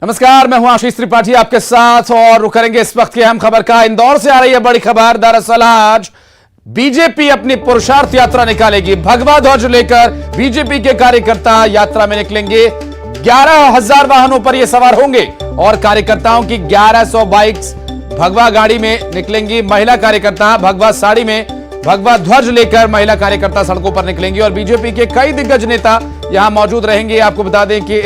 नमस्कार, मैं हूं आशीष त्रिपाठी आपके साथ और रुक करेंगे इस वक्त की अहम खबर का। इंदौर से आ रही है बड़ी खबर। दरअसल आज बीजेपी अपनी पुरुषार्थ यात्रा निकालेगी। भगवा ध्वज लेकर बीजेपी के कार्यकर्ता यात्रा में निकलेंगे। 11,000 वाहनों पर ये सवार होंगे और कार्यकर्ताओं की 1100 बाइक्स भगवा गाड़ी में निकलेंगी। महिला कार्यकर्ता भगवा साड़ी में भगवा ध्वज लेकर महिला कार्यकर्ता सड़कों पर निकलेंगी और बीजेपी के कई दिग्गज नेता यहां मौजूद रहेंगे। आपको बता दें कि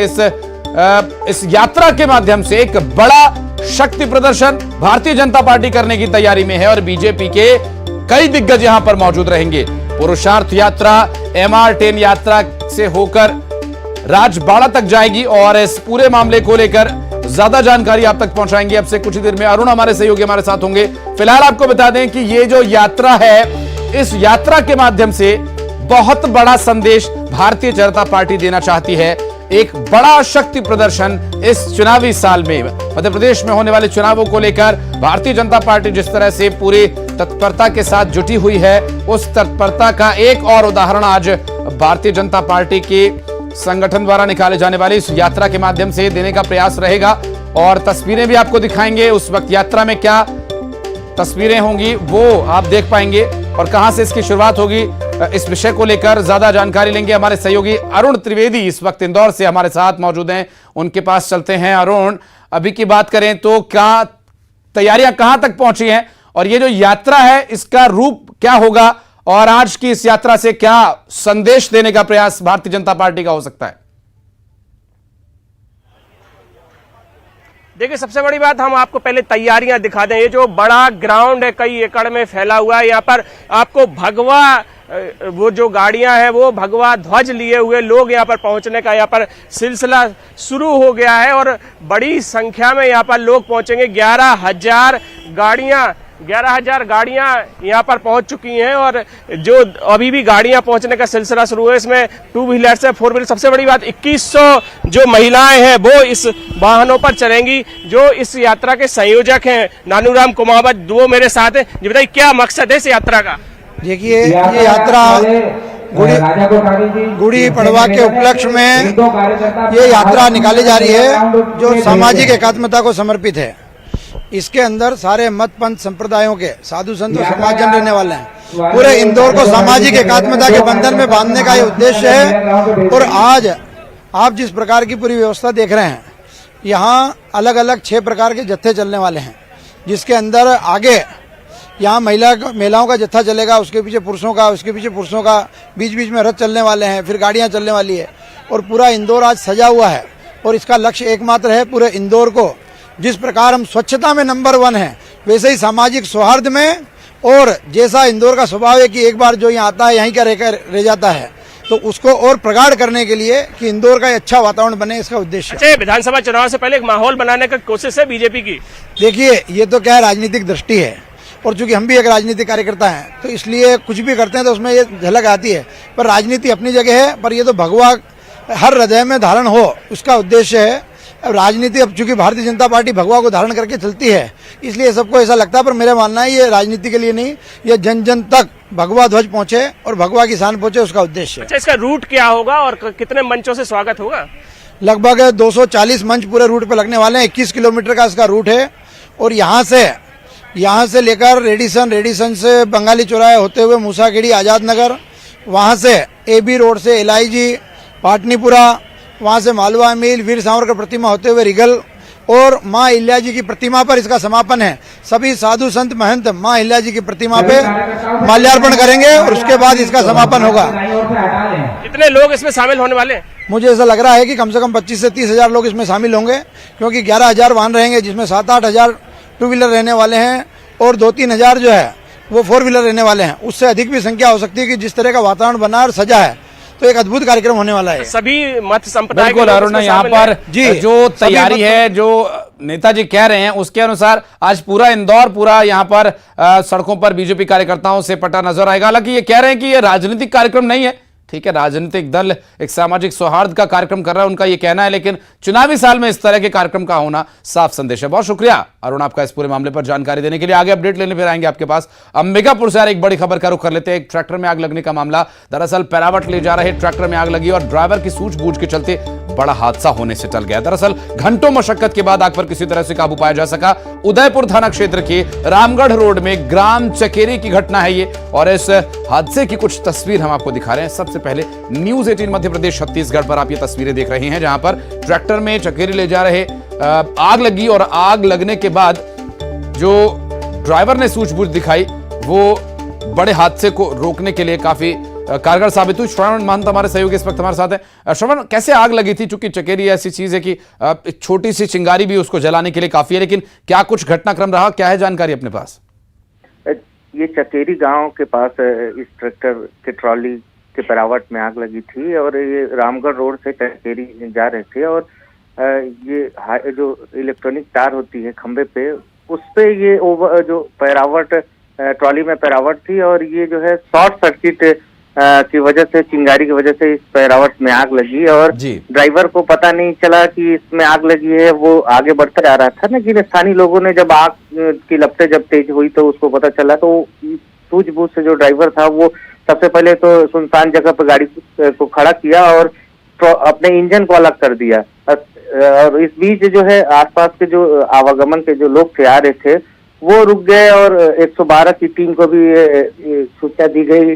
इस यात्रा के माध्यम से एक बड़ा शक्ति प्रदर्शन भारतीय जनता पार्टी करने की तैयारी में है और बीजेपी के कई दिग्गज यहां पर मौजूद रहेंगे। पुरुषार्थ यात्रा MR10 यात्रा से होकर राजबाड़ा तक जाएगी और इस पूरे मामले को लेकर ज्यादा जानकारी आप तक पहुंचाएंगे। अब से कुछ ही देर में अरुण हमारे सहयोगी हमारे साथ होंगे। फिलहाल आपको बता दें कि ये जो यात्रा है, इस यात्रा के माध्यम से बहुत बड़ा संदेश भारतीय जनता पार्टी देना चाहती है। एक बड़ा शक्ति प्रदर्शन इस चुनावी साल में मध्य प्रदेश में होने वाले चुनावों को लेकर भारतीय जनता पार्टी जिस तरह से पूरी तत्परता के साथ जुटी हुई है, उस तत्परता का एक और उदाहरण आज भारतीय जनता पार्टी के संगठन द्वारा निकाले जाने वाली इस यात्रा के माध्यम से देने का प्रयास रहेगा और तस्वीरें भी आपको दिखाएंगे। उस वक्त यात्रा में क्या तस्वीरें होंगी वो आप देख पाएंगे और कहां से इसकी शुरुआत होगी, इस विषय को लेकर ज्यादा जानकारी लेंगे। हमारे सहयोगी अरुण त्रिवेदी इस वक्त इंदौर से हमारे साथ मौजूद हैं, उनके पास चलते हैं। अरुण, अभी की बात करें तो क्या तैयारियां कहां तक पहुंची हैं और ये जो यात्रा है इसका रूप क्या होगा और आज की इस यात्रा से क्या संदेश देने का प्रयास भारतीय जनता पार्टी का हो सकता है? देखिए, सबसे बड़ी बात हम आपको पहले तैयारियां दिखा दें। ये जो बड़ा ग्राउंड है कई एकड़ में फैला हुआ है, यहाँ पर आपको भगवा वो जो गाड़ियां हैं वो भगवा ध्वज लिए हुए लोग यहाँ पर पहुंचने का यहाँ पर सिलसिला शुरू हो गया है और बड़ी संख्या में यहाँ पर लोग पहुंचेंगे। 11,000 गाड़ियां यहाँ पर पहुंच चुकी हैं और जो अभी भी गाड़ियां पहुंचने का सिलसिला शुरू है, इसमें 2 व्हीलर से 4 व्हीलर। सबसे बड़ी बात 2100 जो महिलाएं हैं वो इस वाहनों पर चलेंगी। जो इस यात्रा के संयोजक हैं नानूराम कुमावत, वो मेरे साथ हैं। जी बताइए, क्या मकसद है इस यात्रा का? देखिए, ये यात्रा गुड़ी पड़वा के उपलक्ष्य में ये यात्रा निकाली जा रही है जो सामाजिक एकात्मता को समर्पित है। इसके अंदर सारे मत पंथ संप्रदायों के साधु संत और समाजजन रहने वाले हैं। पूरे इंदौर को सामाजिक एकात्मता के बंधन में बांधने का ये उद्देश्य है। और आज आप जिस प्रकार की पूरी व्यवस्था देख रहे हैं, यहाँ अलग अलग 6 प्रकार के जत्थे चलने वाले हैं, जिसके अंदर आगे यहाँ महिलाओं का जत्था चलेगा, उसके पीछे पुरुषों का, उसके पीछे पुरुषों का, बीच बीच में रथ चलने वाले हैं, फिर गाड़ियाँ चलने वाली है और पूरा इंदौर आज सजा हुआ है। और इसका लक्ष्य एकमात्र है, पूरे इंदौर को जिस प्रकार हम स्वच्छता में नंबर 1 है, वैसे ही सामाजिक सौहार्द में, और जैसा इंदौर का स्वभाव है कि एक बार जो यहाँ आता है यहीं का रह जाता है, तो उसको और प्रगाढ़ करने के लिए कि इंदौर का अच्छा वातावरण बने, इसका उद्देश्य। अच्छा, विधानसभा चुनाव से पहले एक माहौल बनाने की कोशिश है बीजेपी की। देखिए, ये तो क्या है, राजनीतिक दृष्टि है और चूंकि हम भी एक राजनीतिक कार्यकर्ता हैं तो इसलिए कुछ भी करते हैं तो उसमें ये झलक आती है। पर राजनीति अपनी जगह है, पर ये तो भगवा हर हृदय में धारण हो, उसका उद्देश्य है। अब राजनीति, अब चूंकि भारतीय जनता पार्टी भगवा को धारण करके चलती है, इसलिए सबको ऐसा लगता है, पर मेरा मानना है ये राजनीति के लिए नहीं, ये जन जन तक भगवा ध्वज पहुंचे और भगवा की शान पहुंचे, उसका उद्देश्य है। अच्छा, इसका रूट क्या होगा और कितने मंचों से स्वागत होगा? लगभग 240 मंच पूरे रूट पे लगने वाले हैं। 21 किलोमीटर का इसका रूट है और यहाँ से लेकर रेडिसन से बंगाली चौराहे होते हुए मूसाखेड़ी, आजाद नगर, वहाँ से AB रोड से LIG, पाटनीपुरा, वहाँ से मालवा मिल, वीर सावरकर प्रतिमा होते हुए रिगल और माँ अहिल्या जी की प्रतिमा पर इसका समापन है। सभी साधु संत महंत माँ अहिल्या जी की प्रतिमा पे माल्यार्पण करेंगे और उसके बाद इसका समापन होगा। कितने लोग इसमें शामिल होने वाले हैं? मुझे ऐसा लग रहा है कि कम से कम 25 से 30 हजार लोग इसमें शामिल होंगे, क्योंकि 11,000 वाहन रहेंगे, जिसमें 7-8 हजार 2 व्हीलर रहने वाले हैं और 2-3 हजार जो है वो 4 व्हीलर रहने वाले हैं। उससे अधिक भी संख्या हो सकती है कि जिस तरह का वातावरण बना और सजा है, तो एक अद्भुत कार्यक्रम होने वाला है। सभी मत संप्रदाय बिल्कुल अरुण, यहाँ पर जो तैयारी है, जो नेताजी कह रहे हैं उसके अनुसार आज पूरा इंदौर पूरा यहाँ पर सड़कों पर बीजेपी कार्यकर्ताओं से पटा नजर आएगा। हालांकि ये कह रहे हैं कि ये राजनीतिक कार्यक्रम नहीं है, ठीक है, राजनीतिक दल एक सामाजिक सौहार्द का कार्यक्रम कर रहा है, उनका ये कहना है, लेकिन चुनावी साल में इस तरह के कार्यक्रम का होना साफ संदेश है। बहुत शुक्रिया अरुण आपका इस पूरे मामले पर जानकारी देने के लिए। आगे अपडेट लेने फिर आएंगे आपके पास। अंबिकापुर से एक बड़ी खबर का रुख कर लेते हैं। एक ट्रैक्टर में आग लगने का मामला। दरअसल पैरावट ले जा रहे ट्रैक्टर में आग लगी और ड्राइवर की सूझबूझ के चलते बड़ा हादसा होने से टल गया। दरअसल घंटों मशक्कत के बाद आग पर किसी तरह से काबू पाया जा सका। उदयपुर थाना क्षेत्र के रामगढ़ रोड में ग्राम चकेरी की घटना है ये, और इस हादसे की कुछ तस्वीर हम आपको दिखा रहे हैं। सबसे पहले न्यूज 18 मध्य प्रदेश छत्तीसगढ़ पर आप ये तस्वीरें देख रहे हैं, जहां पर ट्रैक्टर में चकेरी ले जा रहे आग लगी, और आग लगने के बाद जो ड्राइवर ने सूझबूझ दिखाई वो बड़े हादसे को रोकने के लिए काफी कारगर साबित हुई। श्रवण महंत हमारे सहयोगी इस वक्त हमारे साथ है। श्रवण, कैसे आग लगी थी? चूंकि चकेरी ऐसी चीज है कि एक छोटी सी चिंगारी भी उसको जलाने के लिए काफी है, लेकिन क्या कुछ घटनाक्रम रहा, क्या है जानकारी अपने पास? ये चकेरी गांव के पास इस ट्रैक्टर के ट्रॉली के पैरावट में आग लगी थी, और ये रामगढ़ रोड से चकेरी जा रहे थे, और ये जो इलेक्ट्रॉनिक तार होती है खंबे पे, उस पे ये जो पैरावट ट्रॉली में पैरावट थी, और ये जो है शॉर्ट सर्किट की वजह से, चिंगारी की वजह से इस पैरावट में आग लगी, और ड्राइवर को पता नहीं चला कि इसमें आग लगी है। वो आगे बढ़ता जा रहा था, लेकिन स्थानीय लोगों ने जब आग की लपटें जब तेज हुई तो उसको पता चला, तो सूझबूझ से जो ड्राइवर था वो सबसे पहले तो सुनसान जगह पर गाड़ी को खड़ा किया और अपने इंजन को अलग कर दिया। और इस बीच जो है आसपास के जो आवागमन के जो लोग थे, आ रहे थे, वो रुक गए, और 112 की टीम को भी सूचना दी गई,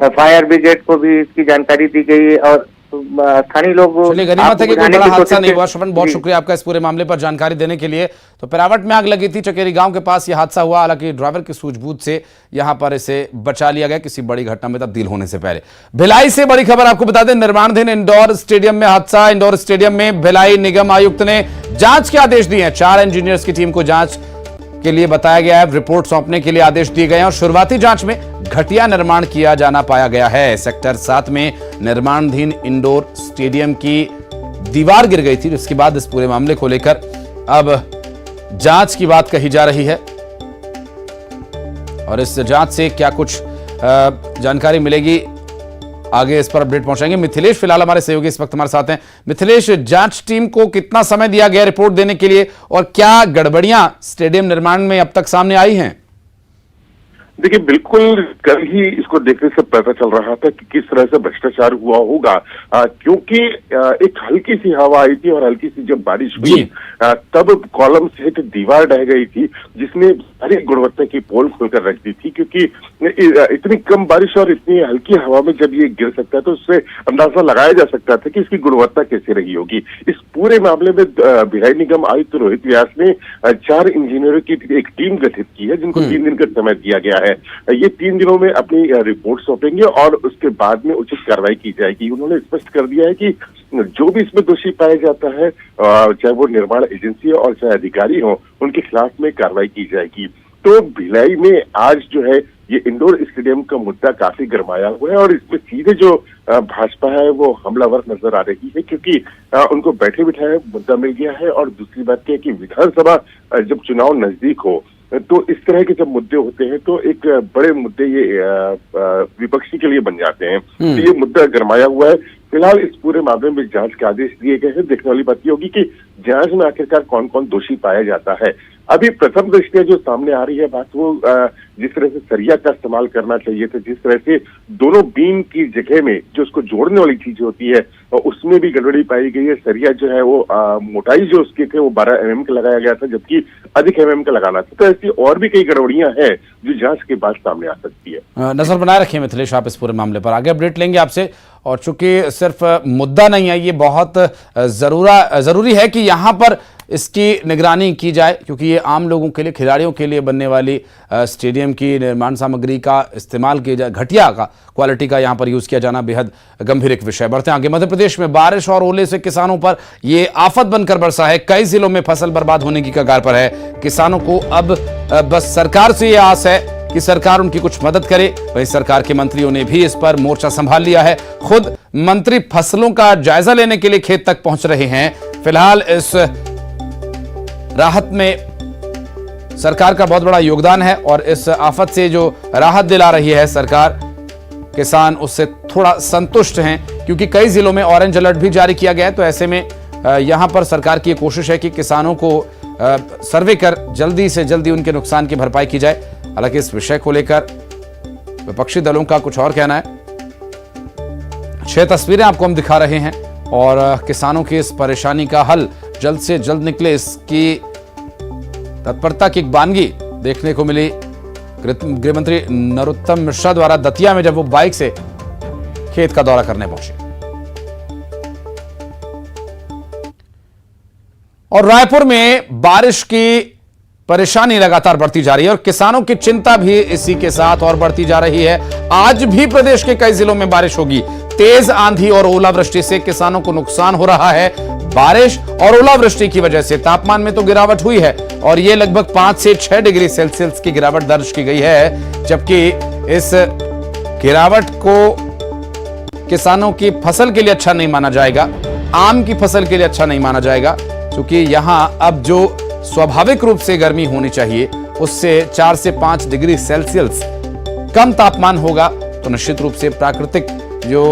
फायर ब्रिगेड को भी इसकी जानकारी दी गई, और स्थानीय लोग गनीमत है कि कोई बड़ा हादसा नहीं हुआ। श्रवण, बहुत शुक्रिया आपका इस पूरे मामले पर जानकारी देने के लिए। तो पैरावट में आग लगी थी, चकेरी गांव के पास यह हादसा हुआ। हालांकि ड्राइवर की सूझबूझ से यहां पर इसे बचा लिया गया किसी बड़ी घटना में तब्दील होने से पहले। भिलाई से बड़ी खबर आपको बता दें, निर्माणाधीन इंडोर स्टेडियम में हादसा। इंडोर स्टेडियम में भिलाई निगम आयुक्त ने जांच के आदेश दिए हैं। 4 इंजीनियर्स की टीम को जांच के लिए बताया गया है, रिपोर्ट सौंपने के लिए आदेश दिए गए हैं, और शुरुआती जांच में घटिया निर्माण किया जाना पाया गया है। सेक्टर 7 में निर्माणाधीन इंडोर स्टेडियम की दीवार गिर गई थी, जिसके बाद इस पूरे मामले को लेकर अब जांच की बात कही जा रही है, और इस जांच से क्या कुछ जानकारी मिलेगी आगे इस पर अपडेट पहुंचाएंगे। मिथिलेश फिलहाल हमारे सहयोगी इस वक्त हमारे साथ हैं। मिथिलेश, जांच टीम को कितना समय दिया गया रिपोर्ट देने के लिए, और क्या गड़बड़ियां स्टेडियम निर्माण में अब तक सामने आई हैं? देखिए, बिल्कुल कल ही इसको देखने से पता चल रहा था कि किस तरह से भ्रष्टाचार हुआ होगा, क्योंकि एक हल्की सी हवा आई थी और हल्की सी जब बारिश हुई तब कॉलम सहित दीवार ढह गई थी, जिसने सारी गुणवत्ता की पोल खोलकर रख दी थी। क्योंकि इतनी कम बारिश और इतनी हल्की हवा में जब ये गिर सकता है तो उससे अंदाजा लगाया जा सकता था कि इसकी गुणवत्ता कैसी रही होगी। इस पूरे मामले में भिलाई निगम आयुक्त रोहित व्यास ने 4 इंजीनियरों की एक टीम गठित की है, जिनको 3 दिन का समय दिया गया है। ये 3 दिनों में अपनी रिपोर्ट सौंपेंगे और उसके बाद में उचित कार्रवाई की जाएगी। उन्होंने स्पष्ट कर दिया है कि जो भी इसमें दोषी पाया जाता है, चाहे वो निर्माण एजेंसी और चाहे अधिकारी हो, उनके खिलाफ में कार्रवाई की जाएगी। तो भिलाई में आज जो है ये इंडोर स्टेडियम का मुद्दा काफी गरमाया हुआ है, और इसमें सीधे जो भाजपा है वो हमलावर नजर आ रही है, क्योंकि उनको बैठे बिठाए मुद्दा मिल गया है। और दूसरी बात क्या है कि विधानसभा जब चुनाव नजदीक हो तो इस तरह के जब मुद्दे होते हैं तो एक बड़े मुद्दे ये विपक्षी के लिए बन जाते हैं। तो ये मुद्दा गरमाया हुआ है। फिलहाल इस पूरे मामले में जांच के आदेश दिए गए हैं। देखने वाली बात ये होगी कि जांच में आखिरकार कौन कौन दोषी पाया जाता है। अभी प्रथम दृष्टया जो सामने आ रही है बात, वो जिस तरह से सरिया का इस्तेमाल करना चाहिए था, जिस तरह से दोनों बीम की जगह में जो उसको जोड़ने वाली चीज होती है उसमें भी गड़बड़ी पाई गई है। सरिया जो है वो मोटाई जो उसके थे वो 12 mm का लगाया गया था, जबकि अधिक mm का लगाना था। तो ऐसी और भी कई गड़बड़ियां हैं जो जांच के बाद सामने आ सकती है। नजर बनाए रखिए मिथिलेश आप इस पूरे मामले पर, आगे अपडेट लेंगे आपसे। और चूंकि सिर्फ मुद्दा नहीं है, ये बहुत जरूरी है कि यहाँ पर इसकी निगरानी की जाए, क्योंकि ये आम लोगों के लिए, खिलाड़ियों के लिए बनने वाली स्टेडियम की निर्माण सामग्री का इस्तेमाल किया जाए, घटिया का क्वालिटी का यहाँ पर यूज किया जाना बेहद गंभीर एक विषय। बढ़ते हैं आगे। मध्य प्रदेश में बारिश और ओले से किसानों पर ये आफत बनकर बरसा है। कई जिलों में फसल बर्बाद होने की कगार पर है। किसानों को अब बस सरकार से ये आस है कि सरकार उनकी कुछ मदद करे। वहीं सरकार के मंत्रियों ने भी इस पर मोर्चा संभाल लिया है। खुद मंत्री फसलों का जायजा लेने के लिए खेत तक पहुंच रहे हैं। फिलहाल इस राहत में सरकार का बहुत बड़ा योगदान है, और इस आफत से जो राहत दिला रही है सरकार, किसान उससे थोड़ा संतुष्ट हैं, क्योंकि कई जिलों में ऑरेंज अलर्ट भी जारी किया गया है। तो ऐसे में यहां पर सरकार की कोशिश है कि किसानों को सर्वे कर जल्दी से जल्दी उनके नुकसान की भरपाई की जाए। हालांकि इस विषय को लेकर विपक्षी दलों का कुछ और कहना है। 6 तस्वीरें आपको हम दिखा रहे हैं और किसानों की इस परेशानी का हल जल्द से जल्द निकले, इसकी तत्परता की एक बानगी देखने को मिली गृह मंत्री नरोत्तम मिश्रा द्वारा दतिया में, जब वो बाइक से खेत का दौरा करने पहुंचे। और रायपुर में बारिश की परेशानी लगातार बढ़ती जा रही है और किसानों की चिंता भी इसी के साथ और बढ़ती जा रही है। आज भी प्रदेश के कई जिलों में बारिश होगी। तेज आंधी और ओलावृष्टि से किसानों को नुकसान हो रहा है। बारिश और ओलावृष्टि की वजह से तापमान में तो गिरावट हुई है और यह लगभग 5 से 6 डिग्री सेल्सियस की गिरावट दर्ज की गई है, जबकि इस गिरावट को किसानों की फसल के लिए अच्छा नहीं माना जाएगा, आम की फसल के लिए अच्छा नहीं माना जाएगा, क्योंकि यहां अब जो स्वाभाविक रूप से गर्मी होनी चाहिए उससे 4 से 5 डिग्री सेल्सियस कम तापमान होगा, तो निश्चित रूप से प्राकृतिक जो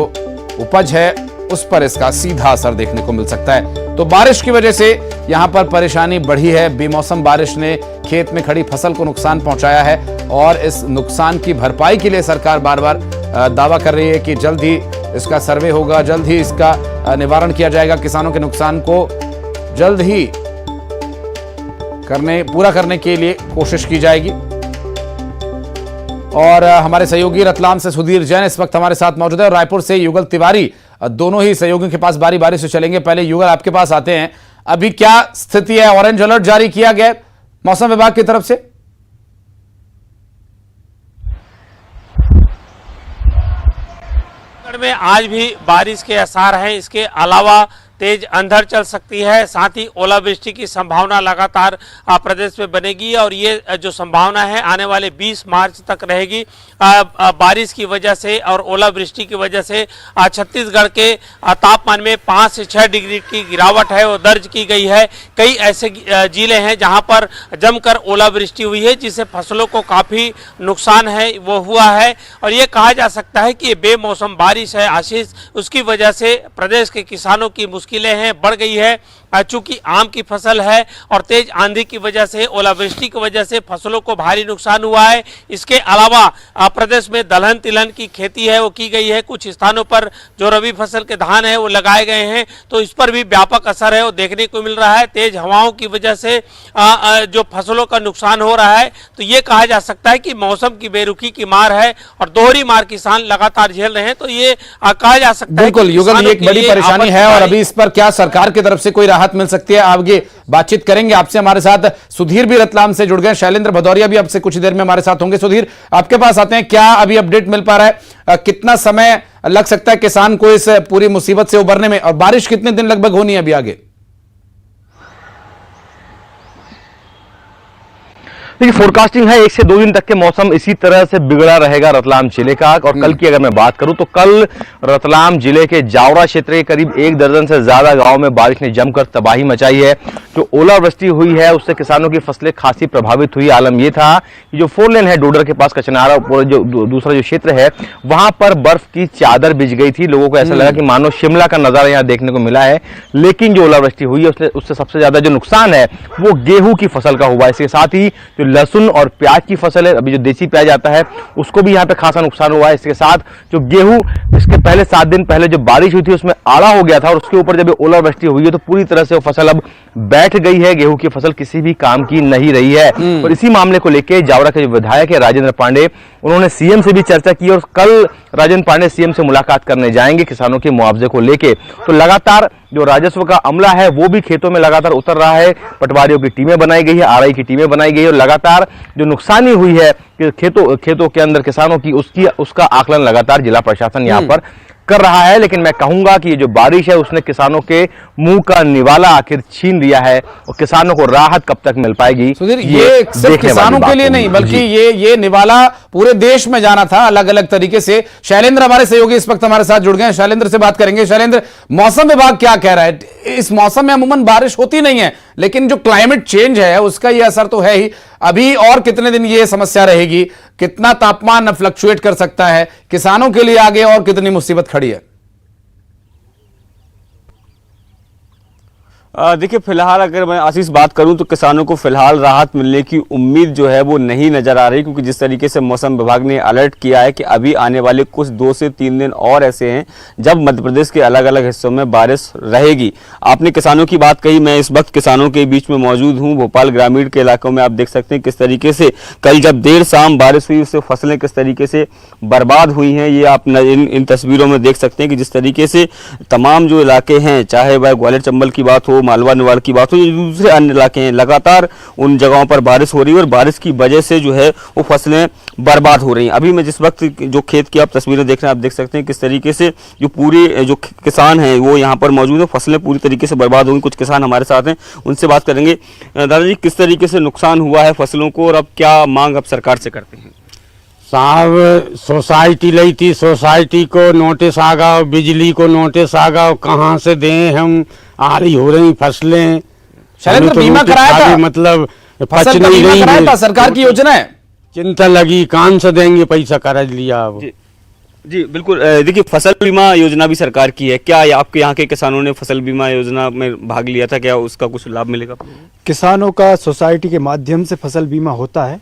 उपज है उस पर इसका सीधा असर देखने को मिल सकता है। तो बारिश की वजह से यहां पर परेशानी बढ़ी है। बेमौसम बारिश ने खेत में खड़ी फसल को नुकसान पहुंचाया है और इस नुकसान की भरपाई के लिए सरकार बार बार दावा कर रही है कि जल्द ही इसका सर्वे होगा, जल्द ही इसका निवारण किया जाएगा, किसानों के नुकसान को जल्द ही पूरा करने के लिए कोशिश की जाएगी। और हमारे सहयोगी रतलाम से सुधीर जैन इस वक्त हमारे साथ मौजूद है और रायपुर से युगल तिवारी, दोनों ही सहयोगियों के पास बारी बारी से चलेंगे। पहले युगल आपके पास आते हैं, अभी क्या स्थिति है? ऑरेंज अलर्ट जारी किया गया मौसम विभाग की तरफ से। में आज भी बारिश के आसार हैं। इसके अलावा तेज अंधड़ चल सकती है, साथ ही ओलावृष्टि की संभावना लगातार प्रदेश में बनेगी और ये जो संभावना है आने वाले 20 मार्च तक रहेगी। बारिश की वजह से और ओलावृष्टि की वजह से छत्तीसगढ़ के तापमान में 5 से 6 डिग्री की गिरावट है वो दर्ज की गई है। कई ऐसे जिले हैं जहां पर जमकर ओलावृष्टि हुई है, जिससे फसलों को काफ़ी नुकसान है वो हुआ है और ये कहा जा सकता है कि बेमौसम बारिश है आशीष, उसकी वजह से प्रदेश के किसानों की मुश्किलें हैं बढ़ गई है। चूंकि आम की फसल है और तेज आंधी की वजह से, ओलावृष्टि की वजह से फसलों को भारी नुकसान हुआ है। इसके अलावा प्रदेश में दलहन तिलहन की खेती है वो की गई है, कुछ स्थानों पर जो रबी फसल के धान है वो लगाए गए हैं, तो इस पर भी व्यापक असर है वो देखने को मिल रहा है। तेज हवाओं की वजह से जो फसलों का नुकसान हो रहा है, तो ये कहा जा सकता है कि मौसम की बेरुखी की मार है और दोहरी मार किसान लगातार झेल रहे हैं। तो ये कहा जा सकता है बिल्कुल युगल, ये एक बड़ी परेशानी है और अभी इस पर क्या सरकार की तरफ से कोई राहत मिल सकती है, आगे बातचीत करेंगे आपसे। हमारे साथ सुधीर भी रतलाम से जुड़ गए, शैलेंद्र भदौरिया भी आपसे कुछ ही देर में हमारे साथ होंगे। सुधीर, आपके पास आते हैं, क्या अभी अपडेट मिल पा रहा है, कितना समय लग सकता है किसान को इस पूरी मुसीबत से उबरने में और बारिश कितने दिन लगभग होनी है अभी आगे? देखिए, फोरकास्टिंग है 1 से 2 दिन तक के मौसम इसी तरह से बिगड़ा रहेगा रतलाम जिले का। और कल की अगर मैं बात करूं तो कल रतलाम जिले के जावरा क्षेत्र के करीब 1 दर्जन से ज्यादा गांव में बारिश ने जमकर तबाही मचाई है। जो ओलावृष्टि हुई है उससे किसानों की फसलें खासी प्रभावित हुई। आलम यह था कि जो 4 लेन है डोडर के पास कचनारा जो दूसरा जो क्षेत्र है वहां पर बर्फ की चादर बिछ गई थी। लोगों को ऐसा लगा कि मानो शिमला का नजारा यहाँ देखने को मिला है। लेकिन जो ओलावृष्टि हुई है उससे सबसे ज्यादा जो नुकसान है वो गेहूं की फसल का हुआ। इसके साथ ही जो लहसुन और प्याज की फसल है, अभी जो देसी प्याज आता है उसको भी यहाँ पे खासा नुकसान हुआ है। इसके साथ जो गेहूं, इसके पहले 7 दिन पहले जो बारिश हुई थी उसमें आड़ा हो गया था और उसके ऊपर जब ओलावृष्टि हुई है तो पूरी तरह से वो फसल अब बैठ गई है। गेहूं की फसल किसी भी काम की नहीं रही है। और इसी मामले को लेकर जावरा के जो विधायक है राजेंद्र पांडे, उन्होंने सीएम से भी चर्चा की और कल राजेंद्र पांडे सीएम से मुलाकात करने जाएंगे किसानों के मुआवजे को लेके। तो लगातार जो राजस्व का अमला है वो भी खेतों में लगातार उतर रहा है। पटवारियों की टीमें बनाई गई है, आरआई की टीमें बनाई गई है और लगातार जो नुकसानी हुई है खेतों के अंदर किसानों की उसका आकलन लगातार जिला प्रशासन यहाँ पर कर रहा है। लेकिन मैं कहूंगा कि ये जो बारिश है उसने किसानों के मुंह का निवाला आखिर छीन लिया है और किसानों को राहत कब तक मिल पाएगी सुधीर, ये सिर्फ किसानों के लिए नहीं बल्कि ये निवाला पूरे देश में जाना था अलग अलग तरीके से। शैलेंद्र हमारे सहयोगी इस वक्त हमारे साथ जुड़ गए हैं, शैलेंद्र से बात करेंगे। शैलेंद्र, मौसम विभाग क्या कह रहा है? इस मौसम में अमूमन बारिश होती नहीं है, लेकिन जो क्लाइमेट चेंज है उसका ये असर तो है ही। अभी और कितने दिन ये समस्या रहेगी? कितना तापमान फ्लक्चुएट कर सकता है? किसानों के लिए आगे और कितनी मुसीबत खड़ी है? देखिए फिलहाल अगर मैं आशीष बात करूं तो किसानों को फिलहाल राहत मिलने की उम्मीद जो है वो नहीं नजर आ रही, क्योंकि जिस तरीके से मौसम विभाग ने अलर्ट किया है कि अभी आने वाले कुछ 2 से 3 दिन और ऐसे हैं जब मध्य प्रदेश के अलग अलग हिस्सों में बारिश रहेगी। आपने किसानों की बात कही, मैं इस वक्त किसानों के बीच में मौजूद हूँ। भोपाल ग्रामीण के इलाकों में आप देख सकते हैं किस तरीके से कल जब देर शाम बारिश हुई उससे फसलें किस तरीके से बर्बाद हुई हैं। ये आप इन तस्वीरों में देख सकते हैं कि जिस तरीके से तमाम जो इलाके हैं, चाहे वह ग्वालियर चंबल की बात हो, मालवा निवाड़ की बात हो, दूसरे अन्य इलाके हैं, लगातार उन जगहों पर बारिश हो रही है और बारिश की वजह से जो है वो फसलें बर्बाद हो रही हैं। अभी मैं जिस वक्त जो खेत की आप तस्वीरें देख रहे हैं, आप देख सकते हैं किस तरीके से जो पूरे जो किसान हैं वो यहाँ पर मौजूद है, फसलें पूरी तरीके से बर्बाद हो गई। कुछ किसान हमारे साथ हैं, उनसे बात करेंगे। दादाजी, किस तरीके से नुकसान हुआ है फसलों को और अब क्या मांग आप सरकार से करते हैं? साहब सोसाइटी ली थी, सोसाइटी को नोटिस आ गया, बिजली को नोटिस आ गया, कहाँ से दें हम, आरी हो रही फसलें। शैलेंद्र, बीमा कराया था, मतलब फसल का बीमा कराया था, सरकार की योजना है। चिंता लगी, कान से देंगे पैसा, कर्ज लिया अब। जी बिल्कुल। देखिए फसल बीमा योजना भी सरकार की है, क्या आपके यहाँ के किसानों ने फसल बीमा योजना में भाग लिया था? क्या उसका कुछ लाभ मिलेगा? किसानों का सोसाइटी के माध्यम से फसल बीमा होता है।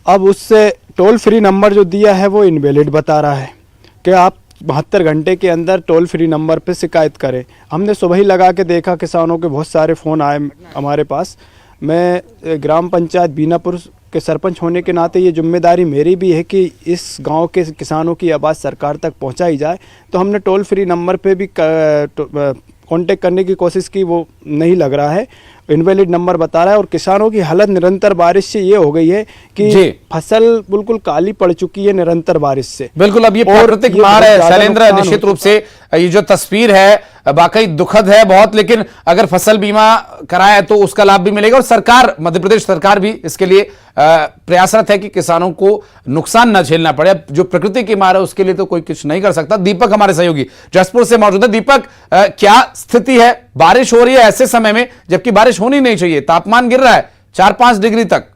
अब उससे टोल फ्री नंबर जो दिया है वो इनवैलिड बता रहा है कि आप 72 घंटे के अंदर टोल फ्री नंबर पे शिकायत करें। हमने सुबह ही लगा के देखा, किसानों के बहुत सारे फ़ोन आए हमारे पास। मैं ग्राम पंचायत बीनापुर के सरपंच होने के नाते ये जिम्मेदारी मेरी भी है कि इस गांव के किसानों की आवाज़ सरकार तक पहुंचाई जाए। तो हमने टोल फ्री नंबर पे भी कांटेक्ट करने की कोशिश की, वो नहीं लग रहा है, इनवैलिड नंबर बता रहा है। और किसानों की हालत निरंतर बारिश से ये हो गई है कि फसल बिल्कुल काली पड़ चुकी है निरंतर बारिश से। बिल्कुल, अब ये प्राकृतिक मार है शैलेंद्र, निश्चित रूप से ये जो तस्वीर है वाकई दुखद है बहुत, लेकिन अगर फसल बीमा कराया है तो उसका लाभ भी मिलेगा और सरकार, मध्य प्रदेश सरकार भी इसके लिए प्रयासरत है कि किसानों को नुकसान न झेलना पड़े। जो प्रकृति की मार है उसके लिए तो कोई कुछ नहीं कर सकता। दीपक हमारे सहयोगी जसपुर से मौजूद है। दीपक, क्या स्थिति है? बारिश हो रही है ऐसे समय में जबकि बारिश होनी नहीं चाहिए, तापमान गिर रहा है 4-5 डिग्री तक।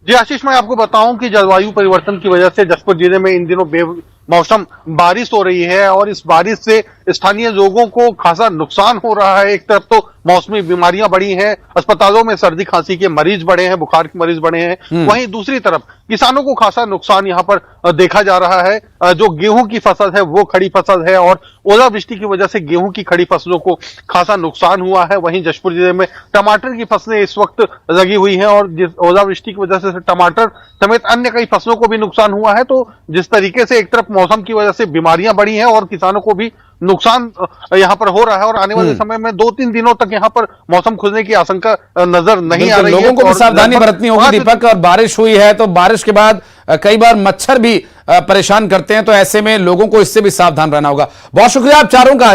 जी आशीष, मैं आपको बताऊं कि जलवायु परिवर्तन की वजह से जसपुर जिले में इन दिनों बेमौसम बारिश हो रही है और इस बारिश से स्थानीय लोगों को खासा नुकसान हो रहा है। एक तरफ तो मौसमी बीमारियां बढ़ी हैं, अस्पतालों में सर्दी खांसी के मरीज बढ़े हैं, बुखार के मरीज बढ़े हैं, वहीं दूसरी तरफ किसानों को खासा नुकसान यहाँ पर देखा जा रहा है। जो गेहूं की फसल है वो खड़ी फसल है और ओलावृष्टि की वजह से गेहूं की खड़ी फसलों को खासा नुकसान हुआ है। वहीं जशपुर जिले में टमाटर की फसलें इस वक्त लगी हुई हैं और ओलावृष्टि की वजह से टमाटर समेत अन्य कई फसलों को भी नुकसान हुआ है। तो जिस तरीके से एक तरफ मौसम की वजह से बीमारियां बढ़ी हैं और किसानों को भी नुकसान यहाँ पर हो रहा है और आने वाले समय में 2-3 दिनों तक यहाँ पर मौसम खुलने की आशंका नजर नहीं आ रही है। लोगों को भी सावधानी बरतनी होगी दीपक। और बारिश हुई है तो बारिश के बाद कई बार मच्छर भी परेशान करते हैं, तो ऐसे में लोगों को इससे भी सावधान रहना होगा। बहुत शुक्रिया आप चारों का।